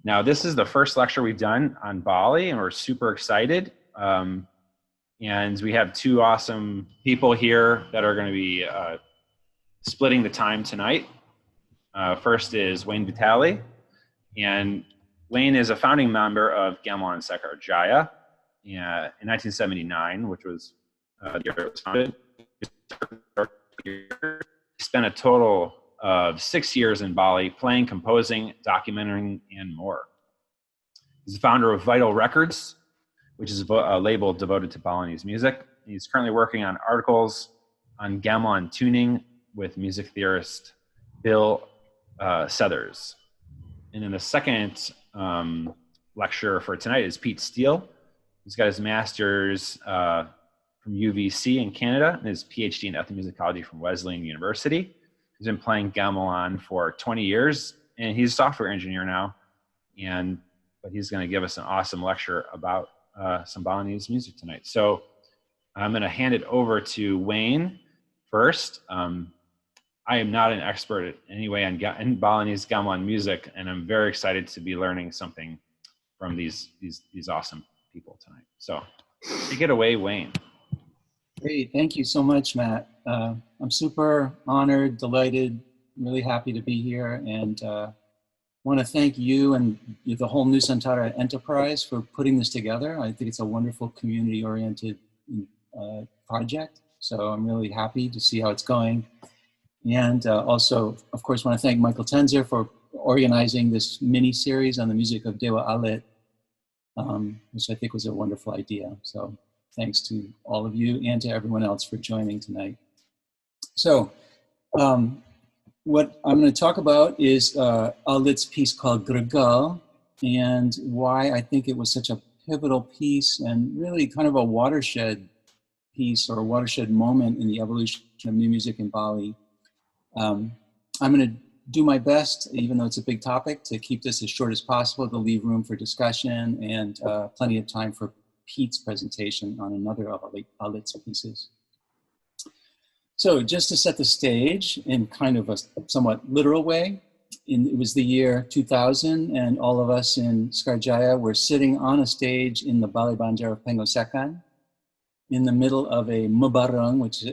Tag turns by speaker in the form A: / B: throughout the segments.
A: Now, this is the first lecture we've done on Bali, and we're super excited. And we have two awesome people here that are going to be splitting the time tonight. First is Wayne Vitale, and Wayne is a founding member of Gamelan Sakarjaya in 1979, which was the year it was founded. He spent a total of 6 years in Bali playing, composing, documenting, and more. He's the founder of Vitale Records, which is a label devoted to Balinese music. He's currently working on articles on gamelan tuning with music theorist Bill Sethers. And then the second lecturer for tonight is Pete Steele. He's got his master's from UVC in Canada and his PhD in ethnomusicology from Wesleyan University. He's been playing gamelan for 20 years, and he's a software engineer now. But he's going to give us an awesome lecture about some Balinese music tonight. So I'm going to hand it over to Wayne first. I am not an expert in any way in Balinese gamelan music, and I'm very excited to be learning something from these awesome people tonight. So take it away, Wayne.
B: Great, thank you so much, Matt. I'm super honored, delighted, really happy to be here, and want to thank you and the whole Nusantara enterprise for putting this together. I think it's a wonderful community-oriented project, so I'm really happy to see how it's going. And also, of course, want to thank Michael Tenzer for organizing this mini-series on the music of Dewa Alit, which I think was a wonderful idea. So thanks to all of you and to everyone else for joining tonight. So what I'm going to talk about is Alit's piece called Geregel, and why I think it was such a pivotal piece and really kind of a watershed piece or a watershed moment in the evolution of new music in Bali. I'm going to do my best, even though it's a big topic, to keep this as short as possible, to leave room for discussion and plenty of time for Pete's presentation on another of Alit's pieces. So just to set the stage in kind of a somewhat literal way, it was the year 2000, and all of us in Sakarjaya were sitting on a stage in the Bali Banjar of Pengosekan, in the middle of a mubarang, which,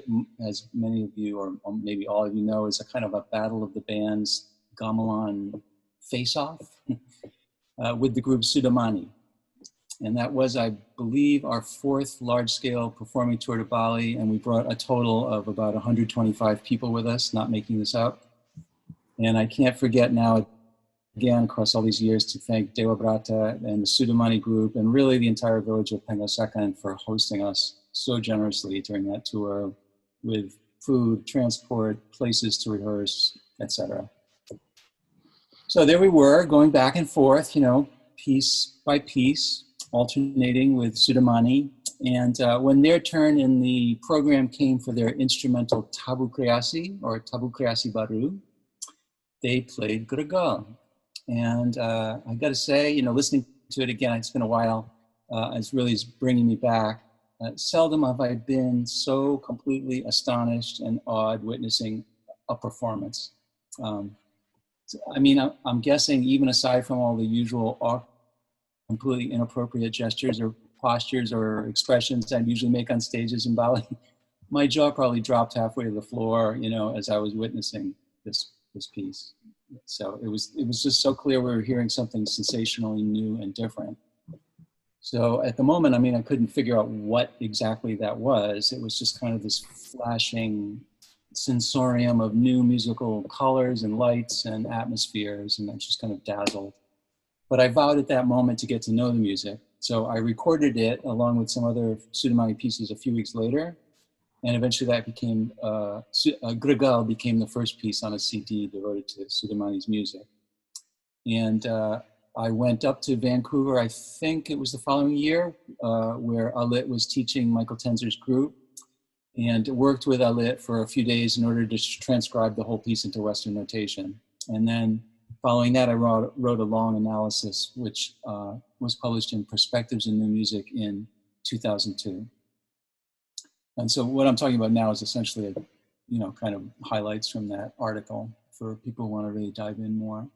B: as many of you, or maybe all of you know, is a kind of a battle of the bands gamelan face-off with the group Sudamani. And that was, I believe, our fourth large-scale performing tour to Bali, and we brought a total of about 125 people with us, not making this up. And I can't forget now, again, across all these years, to thank Dewa Brata and the Sudamani group, and really the entire village of Pengosekan for hosting us so generously during that tour with food, transport, places to rehearse, etc. So there we were, going back and forth, you know, piece by piece, alternating with Sudamani. And when their turn in the program came for their instrumental Tabu Kreasi, or Tabu Kreasi Baru, they played Geregel. And I gotta say, you know, listening to it again, it's been a while, it's really bringing me back. Seldom have I been so completely astonished and awed witnessing a performance. I mean, I'm guessing even aside from all the usual completely inappropriate gestures or postures or expressions I usually make on stages in Bali, my jaw probably dropped halfway to the floor, you know, as I was witnessing this piece. So it was just so clear we were hearing something sensationally new and different. So at the moment, I mean, I couldn't figure out what exactly that was. It was just kind of this flashing sensorium of new musical colors and lights and atmospheres, and I just kind of dazzled. But I vowed at that moment to get to know the music. So I recorded it along with some other Sudamani pieces a few weeks later. And eventually that became, Geregel became the first piece on a CD devoted to Sudamani's music. And I went up to Vancouver, I think it was the following year, where Alit was teaching Michael Tenzer's group, and worked with Alit for a few days in order to transcribe the whole piece into Western notation. And then following that, I wrote a long analysis, which was published in Perspectives in New Music in 2002. And so what I'm talking about now is essentially, you know, kind of highlights from that article for people who want to really dive in more.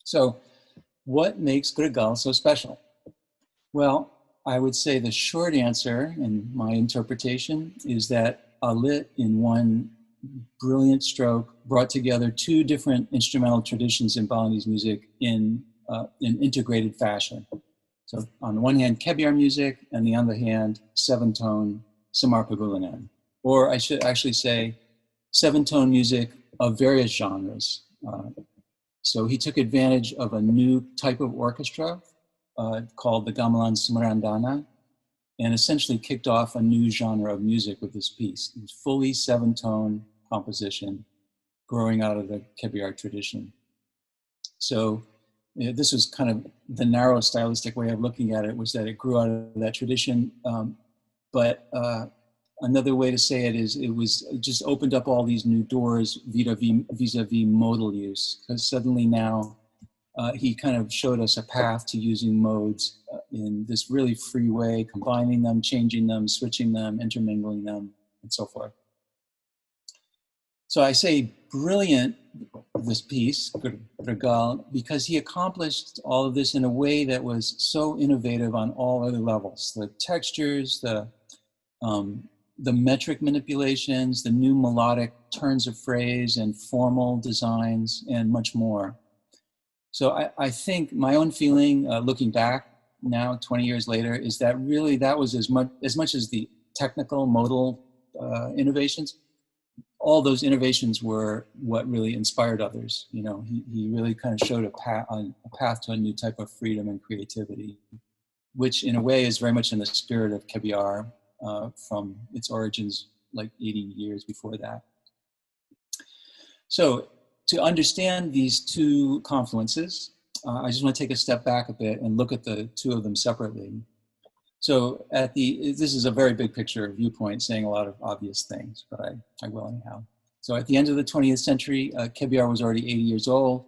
B: So what makes Geregel so special? Well, I would say the short answer in my interpretation is that Alit, in one brilliant stroke, brought together two different instrumental traditions in Balinese music in an integrated fashion. So on the one hand, Kebiar music, and the other hand, 7-tone Semarpagulingan. Or I should actually say 7-tone music of various genres. So he took advantage of a new type of orchestra called the Gamelan semaradana, and essentially kicked off a new genre of music with this piece. It was fully 7-tone composition growing out of the Kebiar tradition. So this was kind of the narrow stylistic way of looking at it, was that it grew out of that tradition. But another way to say it is it just opened up all these new doors vis-a-vis modal use, because suddenly now he kind of showed us a path to using modes in this really free way, combining them, changing them, switching them, intermingling them, and so forth. So I say brilliant, this piece, Geregel, because he accomplished all of this in a way that was so innovative on all other levels. The textures, the metric manipulations, the new melodic turns of phrase and formal designs, and much more. So I think my own feeling, looking back now, 20 years later, is that really that was as much as the technical modal innovations. All those innovations were what really inspired others. You know, he really kind of showed a path to a new type of freedom and creativity, which in a way is very much in the spirit of Kebiar from its origins like 80 years before that. So to understand these two confluences, I just want to take a step back a bit and look at the two of them separately. So this is a very big picture viewpoint saying a lot of obvious things, but I will anyhow. So at the end of the 20th century, Kebiar was already 80 years old.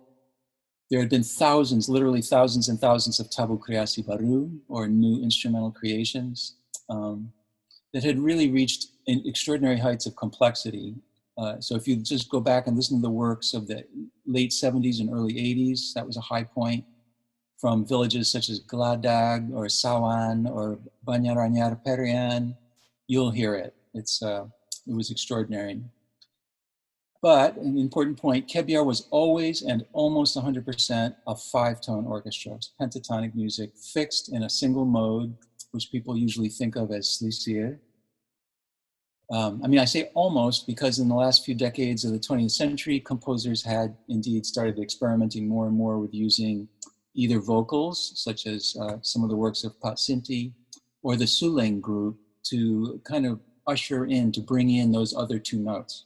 B: There had been thousands, literally thousands and thousands of tabu kreasi baru, or new instrumental creations, that had really reached extraordinary heights of complexity. So if you just go back and listen to the works of the late 70s and early 80s, that was a high point, from villages such as Gladag or Sawan or Banyaranyar Perian, you'll hear it. It was extraordinary. But an important point, Kebiar was always and almost 100% a 5-tone orchestra, pentatonic music fixed in a single mode, which people usually think of as slisir. I mean, I say almost because in the last few decades of the 20th century, composers had indeed started experimenting more and more with using either vocals, such as some of the works of Pat Sinti, or the Suleng group to kind of usher in, to bring in those other two notes.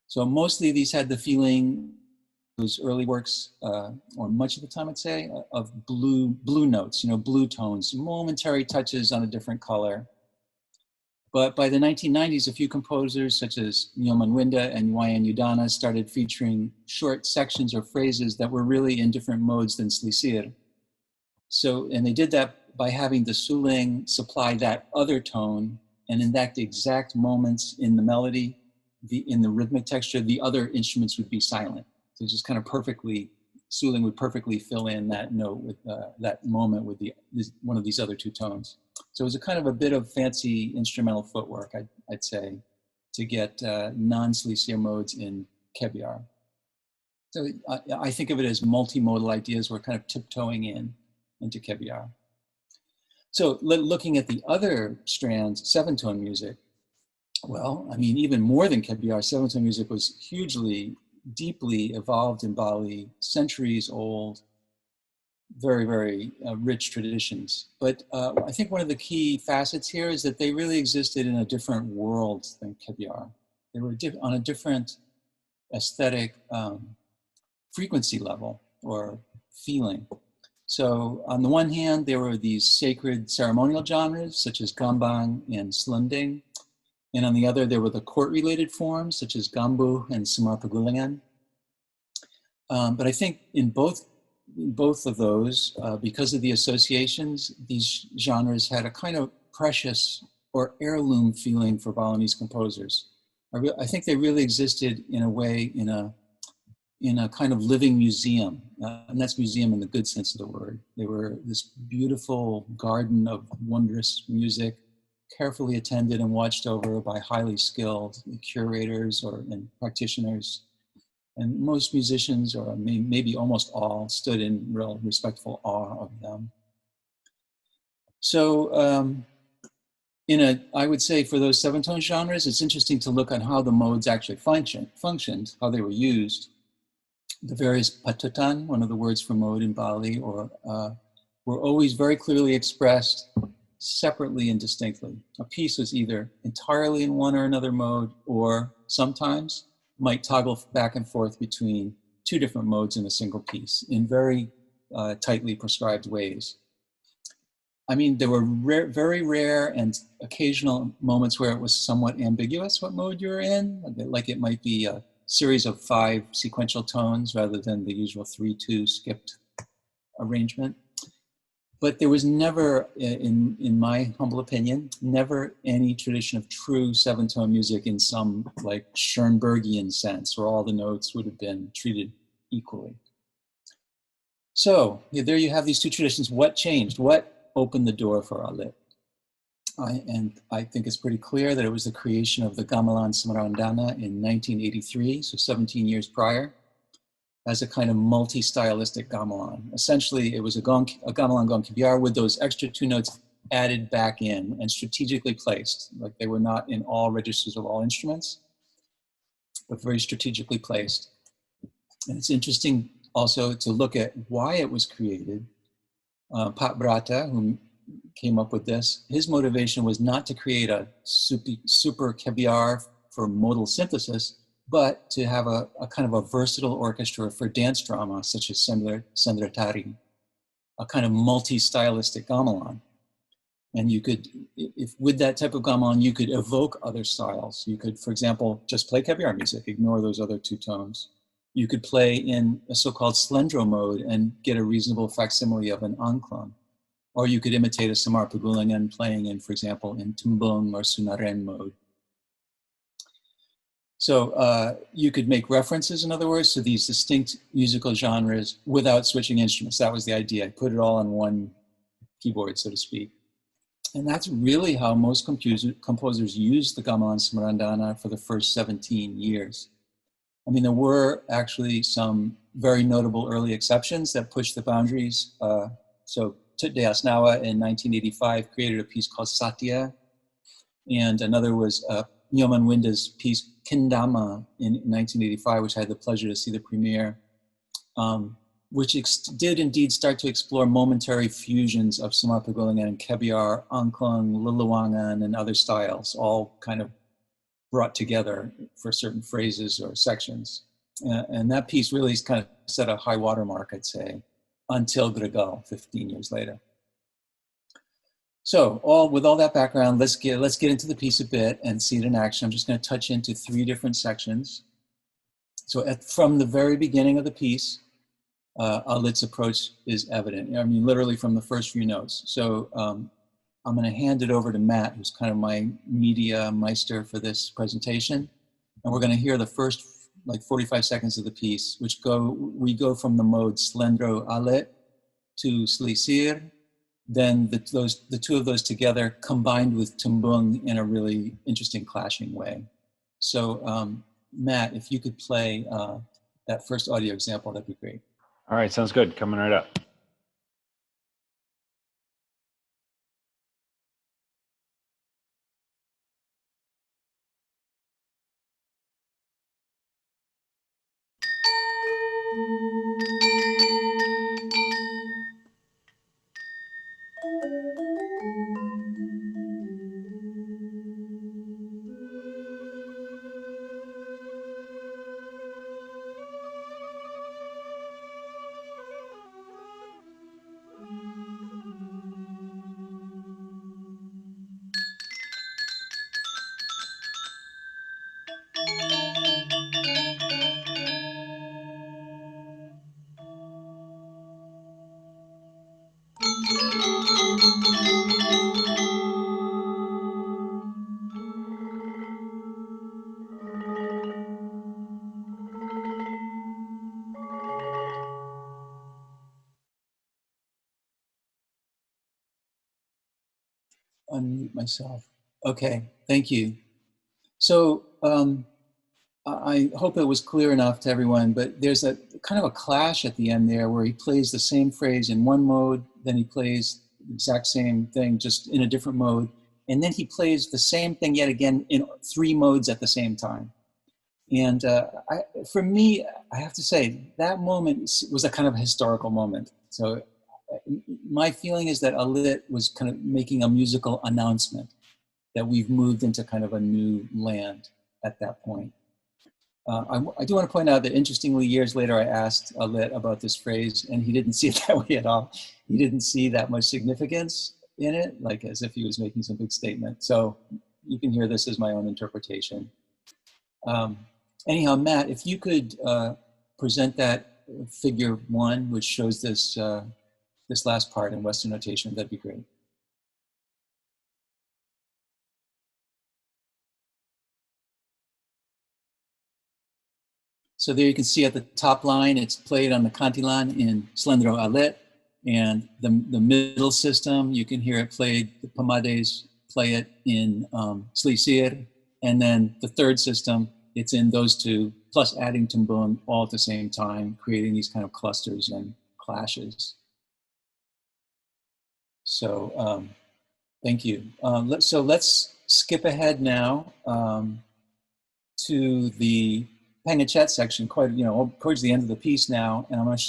B: So mostly these had the feeling, those early works, or much of the time I'd say, of blue notes, you know, blue tones, momentary touches on a different color. But by the 1990s, a few composers such as Nyoman Winda and Wayan Udana started featuring short sections or phrases that were really in different modes than slisir. So, and they did that by having the suleng supply that other tone, and in that exact moments in the melody, in the rhythmic texture, the other instruments would be silent. So just kind of perfectly, suleng would perfectly fill in that note with that moment with one of these other two tones. So it was a kind of a bit of fancy instrumental footwork, I'd say, to get non-slisir modes in Kebiar. So I think of it as multimodal ideas. We're kind of tiptoeing into Kebiar. So looking at the other strands, 7-tone music, well, I mean, even more than Kebiar, 7-tone music was hugely, deeply evolved in Bali, centuries old, very, very rich traditions. But I think one of the key facets here is that they really existed in a different world than Kebiar. They were on a different aesthetic frequency level or feeling. So on the one hand, there were these sacred ceremonial genres such as gambang and slunding. And on the other, there were the court-related forms such as gambu and semarpagulingan. But I think in both of those, because of the associations, these genres had a kind of precious or heirloom feeling for Balinese composers. I think they really existed in a way in a kind of living museum, and that's museum in the good sense of the word. They were this beautiful garden of wondrous music, carefully attended and watched over by highly skilled curators and practitioners. And most musicians, or maybe almost all, stood in real respectful awe of them. So I would say for those 7-tone genres, it's interesting to look at how the modes actually functioned, how they were used. The various patutan, one of the words for mode in Bali, were always very clearly expressed separately and distinctly. A piece was either entirely in one or another mode, or sometimes might toggle back and forth between two different modes in a single piece in very tightly prescribed ways. I mean, there were very rare and occasional moments where it was somewhat ambiguous what mode you're in, like it might be a series of 5 sequential tones rather than the usual 3-2 skipped arrangement. But there was never, in my humble opinion, never any tradition of true 7-tone music in some like Schoenbergian sense, where all the notes would have been treated equally. So there you have these two traditions. What changed? What opened the door for Alit? And I think it's pretty clear that it was the creation of the Gamelan semaradana in 1983, so 17 years prior, as a kind of multi-stylistic gamelan. Essentially, it was a gamelan gong kibyar with those extra 2 notes added back in and strategically placed. Like they were not in all registers of all instruments, but very strategically placed. And it's interesting also to look at why it was created. Pat Brata, who came up with this, his motivation was not to create a super kebyar for modal synthesis, but to have a kind of a versatile orchestra for dance drama, such as Sendratari, a kind of multi-stylistic gamelan. And you could, if with that type of gamelan, you could evoke other styles. You could, for example, just play kebyar music, ignore those other 2 tones. You could play in a so-called slendro mode and get a reasonable facsimile of an angklung. Or you could imitate a Samar Pagulangan playing in, for example, in tumbung or sunaren mode. So you could make references, in other words, to these distinct musical genres without switching instruments. That was the idea. Put it all on one keyboard, so to speak. And that's really how most composers used the Gamelan semaradana for the first 17 years. I mean, there were actually some very notable early exceptions that pushed the boundaries. So Dewa in 1985 created a piece called Satya, and another was Nyoman Winda's piece Kendama in 1985, which I had the pleasure to see the premiere, which did indeed start to explore momentary fusions of Samar Pagulangan and Kebyar, Angklung, Luluwangan, and other styles, all kind of brought together for certain phrases or sections. And that piece really kind of set a high watermark, I'd say, until Geregel 15 years later. So with all that background, let's get into the piece a bit and see it in action. I'm just going to touch into 3 different sections. So from the very beginning of the piece, Alit's approach is evident. I mean, literally from the first few notes. So I'm going to hand it over to Matt, who's kind of my media meister for this presentation. And we're going to hear the first like 45 seconds of the piece, which we go from the mode slendro Alit to slisir. Then the 2 of those together combined with tumbung in a really interesting clashing way. So Matt, if you could play that first audio example, that'd be great.
A: All right, sounds good. Coming right up.
B: Unmute myself. Okay, thank you. So I hope it was clear enough to everyone, but there's a kind of a clash at the end there where he plays the same phrase in one mode, then he plays exact same thing, just in a different mode. And then he plays the same thing yet again in 3 modes at the same time. And for me, I have to say, that moment was a kind of a historical moment. So my feeling is that Alit was kind of making a musical announcement that we've moved into kind of a new land at that point. I do want to point out that, interestingly, years later, I asked Alit about this phrase, and he didn't see it that way at all. He didn't see that much significance in it, like as if he was making some big statement. So you can hear this as my own interpretation. Anyhow, Matt, if you could present that figure 1, which shows this, this last part in Western notation, that'd be great. So there you can see at the top line, it's played on the kantilan in Slendro Alit, and the middle system, you can hear it played, the Pamades play it in Slisir, and then the third system, it's in those 2, plus adding tumbun all at the same time, creating these kind of clusters and clashes. So thank you. So let's skip ahead now to the Pengachet section, quite, towards the end of the piece now, and I'm going to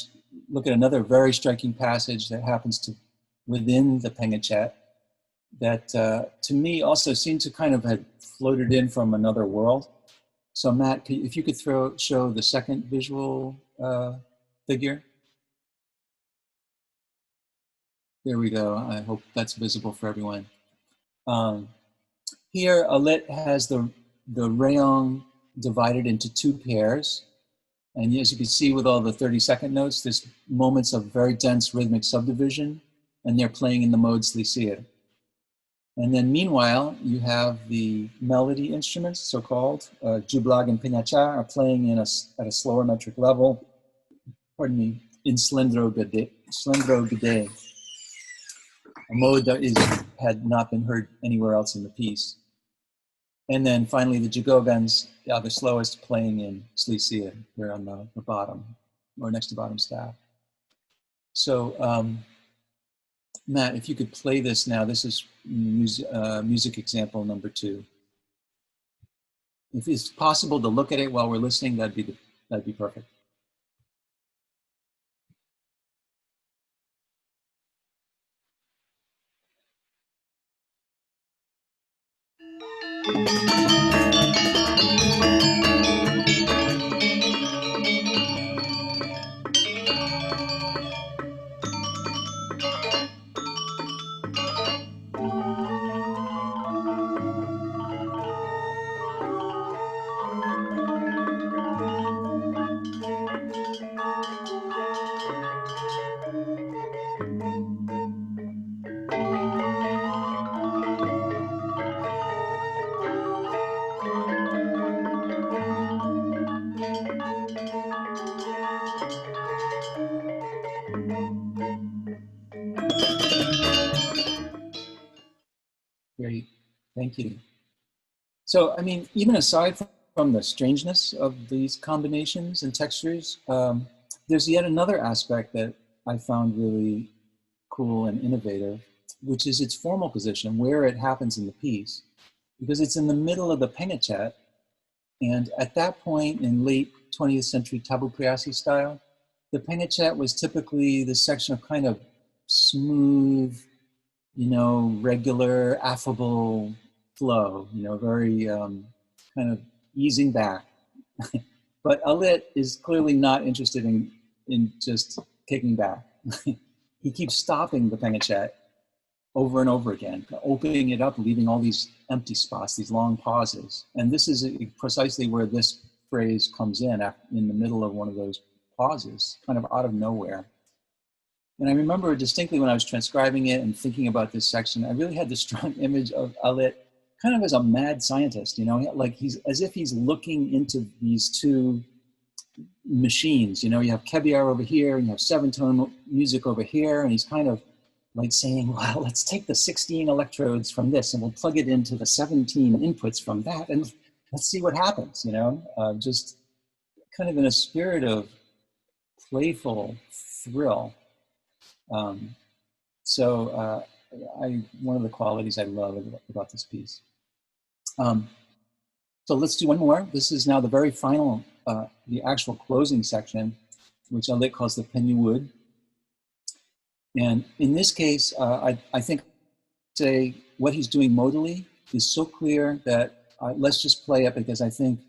B: look at another very striking passage that happens to within the Pengachet that to me also seemed to kind of have floated in from another world. So Matt, if you could show the second visual figure. There we go. I hope that's visible for everyone. Here, Alit has the rayong divided into 2 pairs. And as you can see with all the 30-second notes, there's moments of very dense rhythmic subdivision, and they're playing in the mode Slisir. And then meanwhile, you have the melody instruments, so-called, Jublag and Pinacha are playing at a slower metric level, pardon me, in Slendro Gede, a mode that had not been heard anywhere else in the piece. And then finally, the Jagogans are the slowest, playing in Slisir. They're on the bottom, or next to bottom staff. So Matt, if you could play this now, this is music example number 2. If it's possible to look at it while we're listening, that'd be perfect. Great, thank you. So, I mean, even aside from the strangeness of these combinations and textures, there's yet another aspect that I found really cool and innovative, which is its formal position, where it happens in the piece, because it's in the middle of the Pengachet. And at that point in late 20th century Tabu Priasi style, the Pengachet was typically this section of kind of smooth, regular, affable flow, very kind of easing back. But Alit is clearly not interested in just kicking back. He keeps stopping the Pengachet over and over again, opening it up, leaving all these empty spots, these long pauses. And this is precisely where this phrase comes in the middle of one of those pauses, kind of out of nowhere. And I remember distinctly when I was transcribing it and thinking about this section, I really had this strong image of Alit kind of as a mad scientist, like as if he's looking into these 2 machines. You have Kebiar over here, and you have 7-tone music over here, and he's kind of like saying, well, let's take the 16 electrodes from this and we'll plug it into the 17 inputs from that, and let's see what happens, just kind of in a spirit of playful thrill. So one of the qualities I love about this piece. So let's do one more. This is now the very final, the actual closing section, which Alit calls the Penyowood. And in this case, I think say what he's doing modally is so clear that let's just play it, because I think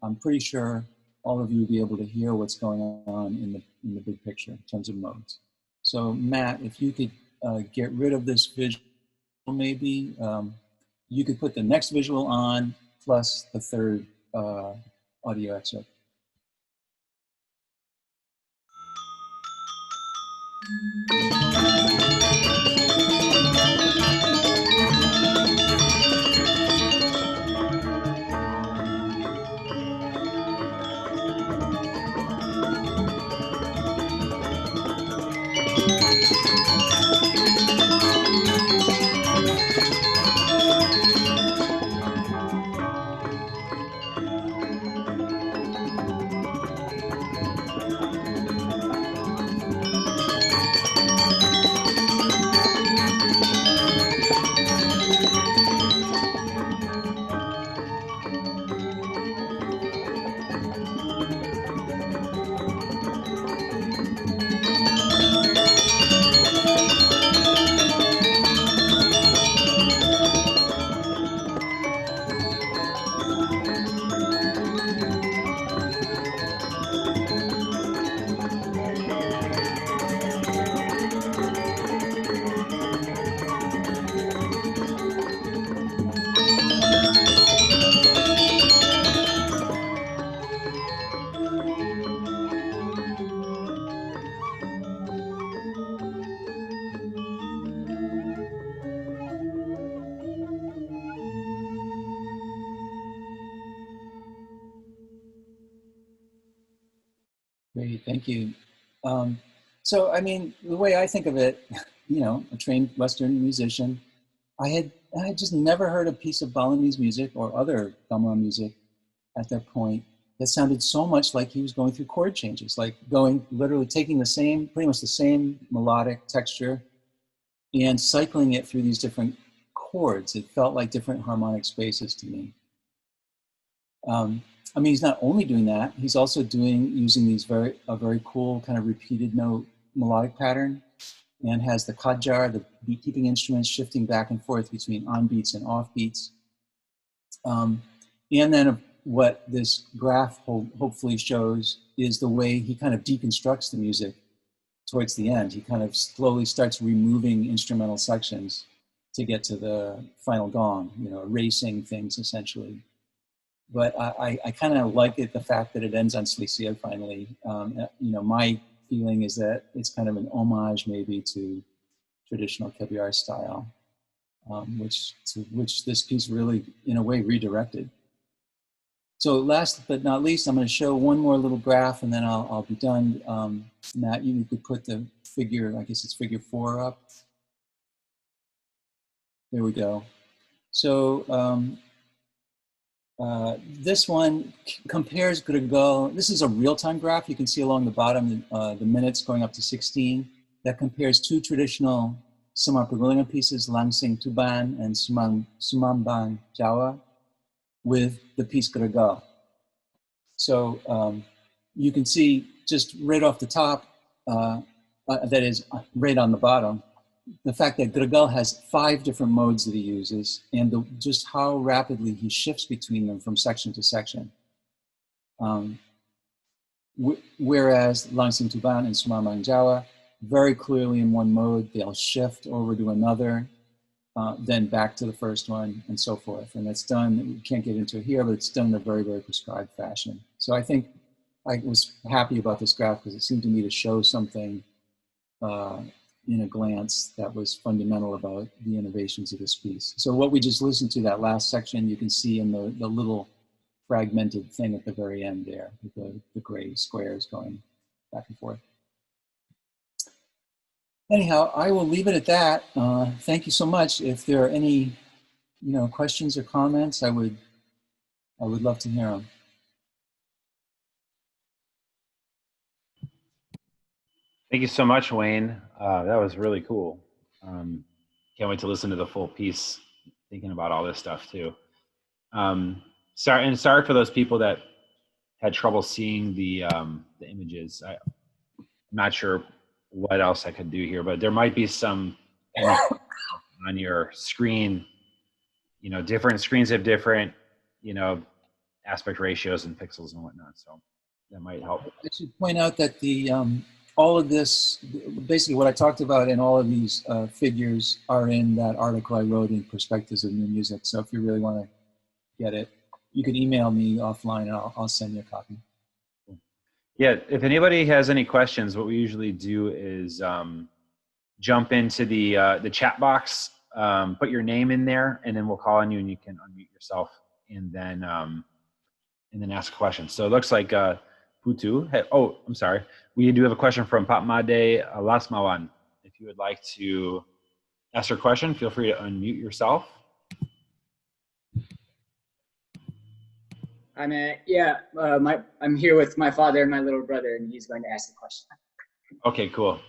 B: I'm pretty sure all of you will be able to hear what's going on in the big picture in terms of modes. So Matt, if you could get rid of this visual, maybe you could put the next visual on plus the third audio excerpt. Great, thank you. So, I mean, the way I think of it, you know, a trained Western musician, I had just never heard a piece of Balinese music or other gamelan music at that point that sounded so much like he was going through chord changes, like literally taking the same, pretty much the same melodic texture and cycling it through these different chords. It felt like different harmonic spaces to me. I mean, he's not only doing that, he's also using these a very cool kind of repeated note melodic pattern, and has the kadjar, the beat keeping instruments, shifting back and forth between on beats and off beats. And then what this graph hopefully shows is the way he kind of deconstructs the music towards the end. He kind of slowly starts removing instrumental sections to get to the final gong, you know, erasing things essentially. But I kind of like it, the fact that it ends on Slicia finally. You know, my feeling is that it's kind of an homage maybe to traditional Kebiar style, which this piece really, in a way, redirected. So last but not least, I'm going to show one more little graph, and then I'll be done. Matt, you could put the figure, I guess it's figure 4 up. There we go. So this one compares Geregel. This is a real-time graph. You can see along the bottom the minutes going up to 16. That compares two traditional Semar pieces, Langsing Tuban and Sumambang Jawa, with the piece Geregel. So you can see just right off the top, that is right on the bottom, the fact that Geregel has 5 different modes that he uses, and just how rapidly he shifts between them from section to section. Whereas Langsing Tuban and Sumambang Jawa, very clearly in one mode, they'll shift over to another, then back to the first one, and so forth. And it's done, we can't get into it here, but it's done in a very, very prescribed fashion. So I think I was happy about this graph because it seemed to me to show something in a glance that was fundamental about the innovations of this piece. So what we just listened to, that last section, you can see in the little fragmented thing at the very end there, with the gray squares going back and forth. Anyhow, I will leave it at that. Thank you so much. If there are any, questions or comments, I would love to hear them.
A: Thank you so much, Wayne. That was really cool. Can't wait to listen to the full piece, thinking about all this stuff too. Sorry for those people that had trouble seeing the images. I'm not sure what else I could do here, but there might be some on your screen. You know, different screens have different, you know, aspect ratios and pixels and whatnot. So that might help.
B: I should point out that the all of this, basically what I talked about in all of these figures are in that article I wrote in Perspectives of New Music. So if you really want to get it, you can email me offline and I'll send you a copy.
A: Yeah, if anybody has any questions, what we usually do is jump into the chat box, put your name in there, and then we'll call on you and you can unmute yourself and then ask a question. So it looks like Putu. Oh, I'm sorry. We do have a question from Patmade Lasmawan. If you would like to ask your question, feel free to unmute yourself.
C: I'm here with my father and my little brother, and he's going to ask a question.
A: Okay, cool.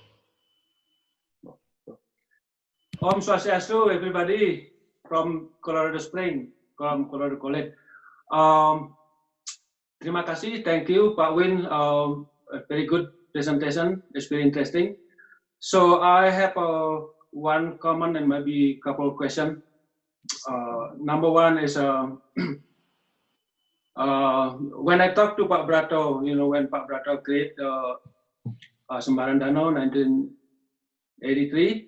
D: Om Swastiastu, everybody from Colorado Springs, from Colorado College. Terima kasih, thank you, Pak Win. A very good presentation. It's very interesting. So I have one comment and maybe a couple of questions. Number one is when I talked to Pak Brato, you know, when Pak Brato created Semaradana 1983,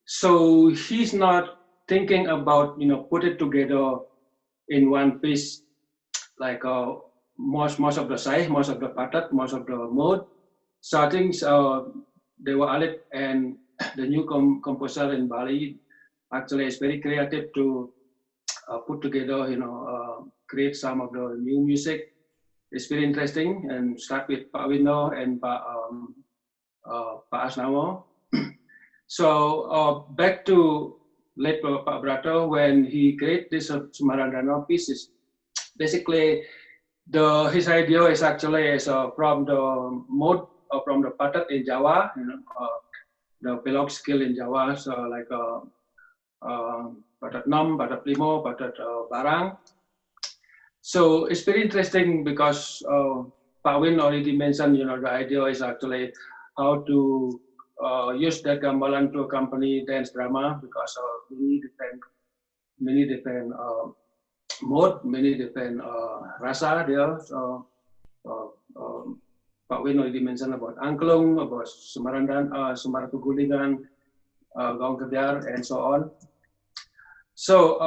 D: so he's not thinking about, you know, put it together in one piece, like most of the size, most of the pattern, most of the mode. So I think Dewa Alit and the new composer in Bali actually is very creative to put together, you know, create some of the new music. It's very interesting, and start with Pak Wino and Pak Asnawa. So back to late Pak Brato, when he created this Semaradana pieces, basically his idea is actually from the mode or from the pattern in Java, you know, the pelok skill in Java, so like pattern 6, pattern 5, pattern barang. So it's very interesting because Pak Win already mentioned, you know, the idea is actually how to use that gamelan to accompany dance drama, because many different mode, many different rasa there. So Pak Win already mentioned about angklung, about Semar Pegulingan, Gaung Kejar, and so on. So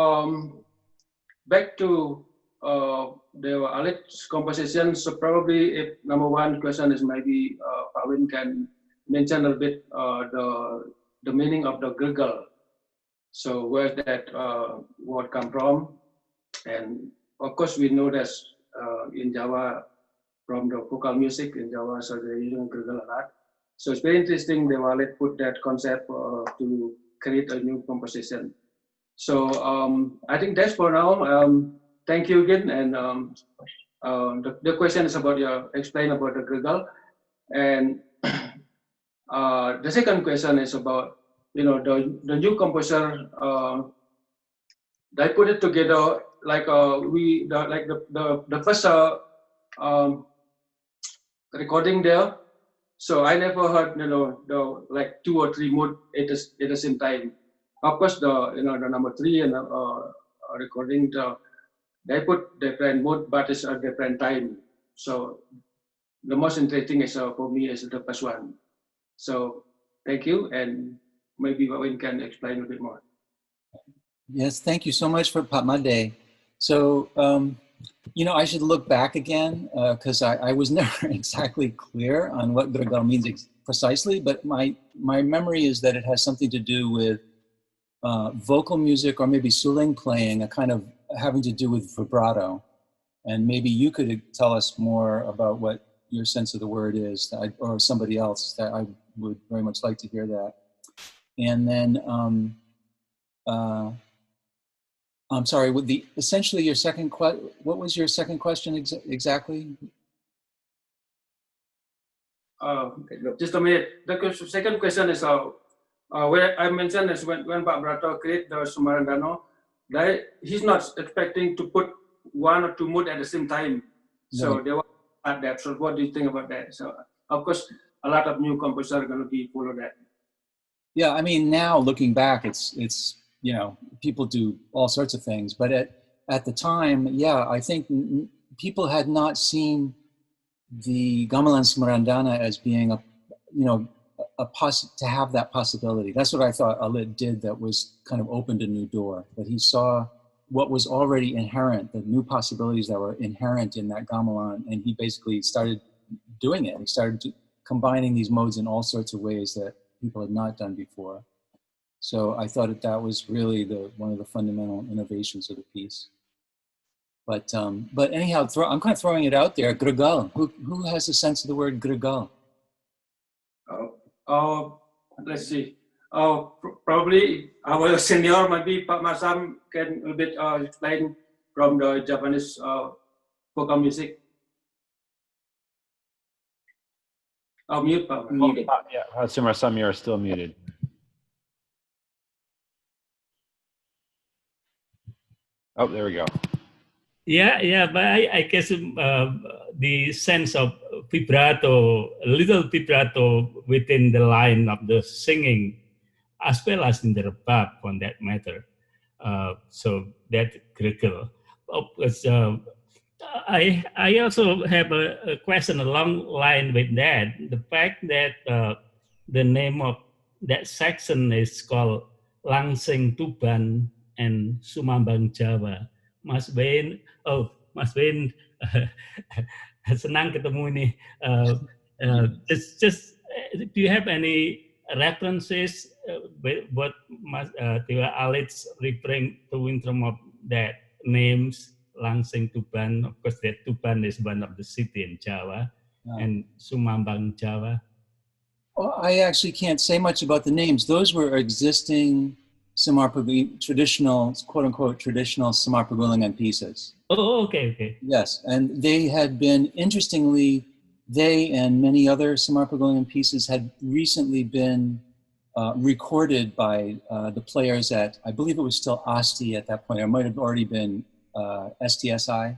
D: back to Dewa Alit's composition. So probably, if number one question is maybe Pak Win can mention a bit the meaning of the Geregel. So where that word come from? And of course we know that in Java, from the vocal music in Java, so they're using Geregel a lot. So it's very interesting Dewa Alit put that concept to create a new composition. So I think that's for now. Thank you again. And the question is about explain about the Geregel. And the second question is about, you know, the new composer. They put it together like the first recording there. So I never heard, you know, the like 2 or 3 modes at the same time. Of course, the number 3 and recording, they put different mode, but it's a different time. So the most interesting is for me is the first one. So thank you, and maybe we can explain a bit more.
B: Yes, thank you so much for Patmade. So, you know, I should look back again because I was never exactly clear on what Geregel means precisely, but my memory is that it has something to do with vocal music, or maybe suling playing, a kind of having to do with vibrato. And maybe you could tell us more about what your sense of the word is, or somebody else. That I would very much like to hear that. And then, I'm sorry, with essentially your second what was your second question exactly?
D: Just a minute. The second question is When I mentioned is when Pak Brato create the Sumarandano, he's not expecting to put one or two mood at the same time. So
B: Right.
D: they want at that. So what do you think about that? So of course, a lot of new composers are going to be follow that.
B: Yeah, I mean, now looking back, it's you know, people do all sorts of things, but at the time, yeah, I think people had not seen the Gamelan Semaradana as being a, you know, to have that possibility. That's what I thought Alit did, that was kind of opened a new door, that he saw what was already inherent, the new possibilities that were inherent in that gamelan, and he basically started doing it. He started combining these modes in all sorts of ways that people had not done before. So I thought that was really one of the fundamental innovations of the piece. But anyhow, I'm kind of throwing it out there. Geregel. Who has a sense of the word Geregel?
D: Let's see. Probably our senior, maybe Pak Masam can a bit explain from the Japanese vocal music. Mute, Pak.
C: Muted.
A: Yeah, Sumar, you're still muted. Oh, there we go.
E: Yeah, but I guess the sense of vibrato, a little vibrato within the line of the singing, as well as in the rebab, on that matter. So that Geregel. I also have a question along line with that. The fact that the name of that section is called Langsing Tuban and Sumambang Jawa. Mas Ben, senang ketemu ini. Just do you have any references what Dewa Alit's referring to in terms of that names? Langsing Tuban, of course, that Tuban is one of the city in Java, and Sumambang Jawa.
B: Well, I actually can't say much about the names. Those were existing traditional, quote unquote, traditional Semar Pegunungan pieces.
E: Oh, okay.
B: Yes, and they had been, interestingly, they and many other Semar Pegunungan pieces had recently been recorded by the players at, I believe it was still ASTI at that point, or it might have already been STSE.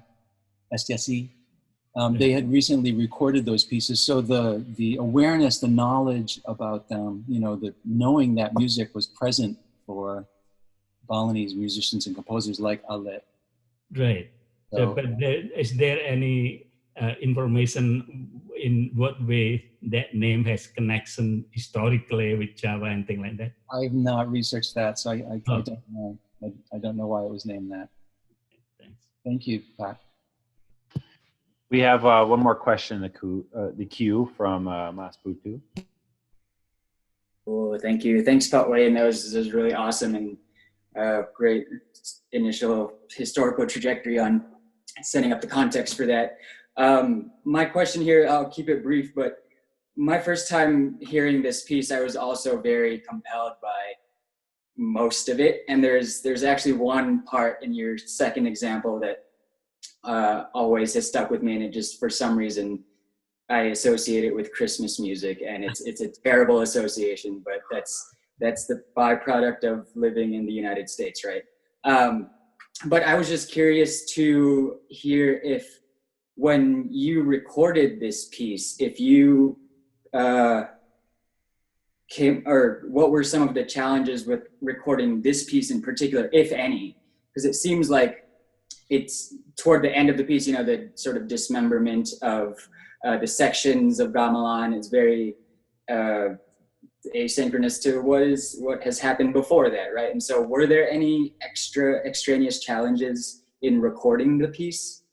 B: They had recently recorded those pieces, so the awareness, the knowledge about them, you know, the knowing that music was present for Balinese musicians and composers like Alit.
E: Right. So, but is there any information in what way that name has connection historically with Java and things like that?
B: I've not researched that, so I don't know. I don't know why it was named that.
E: Thanks.
B: Thank you, Pat.
A: We have one more question in the queue from Mas Putu.
C: Cool, thank you. Thanks, Pat Wayne. That was really awesome and great initial historical trajectory on setting up the context for that. My question here, I'll keep it brief, but my first time hearing this piece, I was also very compelled by most of it. And there's actually one part in your second example that always has stuck with me, and it just, for some reason, I associate it with Christmas music, and it's a terrible association, but that's the byproduct of living in the United States, right? But I was just curious to hear if, when you recorded this piece, if you what were some of the challenges with recording this piece in particular, if any? Because it seems like it's toward the end of the piece, you know, the sort of dismemberment of the sections of gamelan is very asynchronous to what has happened before that, right? And so were there any extraneous challenges in recording the piece?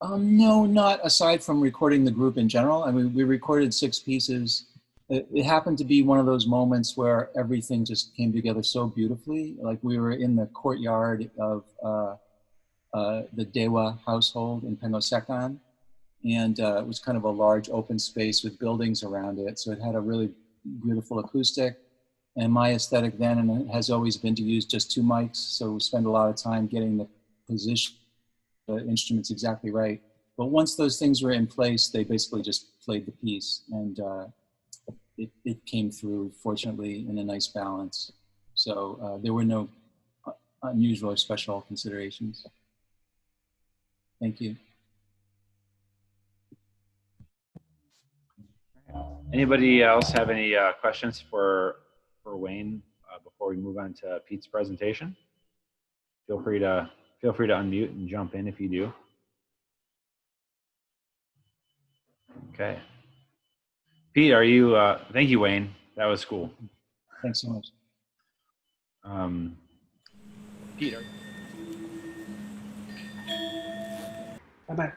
B: No, not aside from recording the group in general. I mean, we recorded 6 pieces. It happened to be one of those moments where everything just came together so beautifully. Like, we were in the courtyard of the Dewa household in Pengosekan, and it was kind of a large open space with buildings around it. So it had a really beautiful acoustic. And my aesthetic then, and it has always been, to use just 2 mics. So we spend a lot of time getting the position, the instruments exactly right. But once those things were in place, they basically just played the piece. And it came through, fortunately, in a nice balance. So there were no unusual or special considerations. Thank you.
A: Anybody else have any questions for Wayne before we move on to Pete's presentation? Feel free to unmute and jump in if you do. Okay. Pete, are you? Thank you, Wayne. That was cool.
B: Thanks so much.
A: Pete.
F: Bye bye.